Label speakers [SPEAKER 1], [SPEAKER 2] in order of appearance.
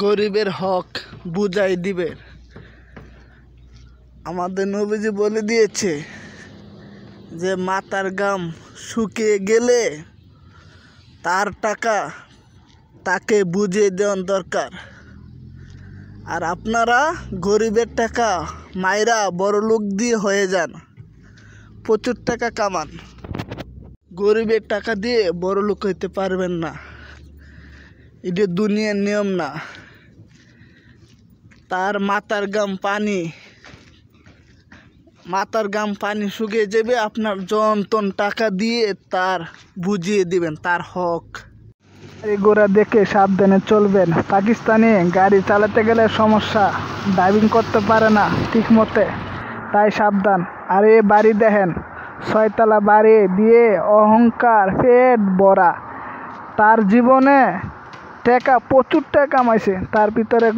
[SPEAKER 1] গরিবের হক বুঝাই দিবেন। আমাদের নবীজি বলে দিয়েছে যে মাথার ঘাম শুকিয়ে গেলে তার টাকা তাকে বুঝিয়ে দেওয়ার দরকার। আর আপনারা গরিবের টাকা মাইরা বড়লোক দিয়ে হয়ে যান, প্রচুর টাকা কামান। গরিবের টাকা দিয়ে বড়লোক হইতে পারবেন না, এটা দুনিয়ার নিয়ম না। তার মাথার ঘাম পানি শুকিয়ে যাবে, আপনার যন্ত্রণ টাকা দিয়ে তার বুঝিয়ে দিবেন তার হক। গাড়ি ঘোড়া দেখে সাবধানে চলবেন। পাকিস্তানি গাড়ি চালাতে গেলে সমস্যা, ড্রাইভিং করতে পারে না ঠিক মতে, তাই সাবধান। আর এই বাড়ি দেখেন, 6 তলা বাড়ি দিয়ে অহংকার পেট ভরা। তার জীবনে টাকা প্রচুর টাকা কামাইছে, তার ভিতরে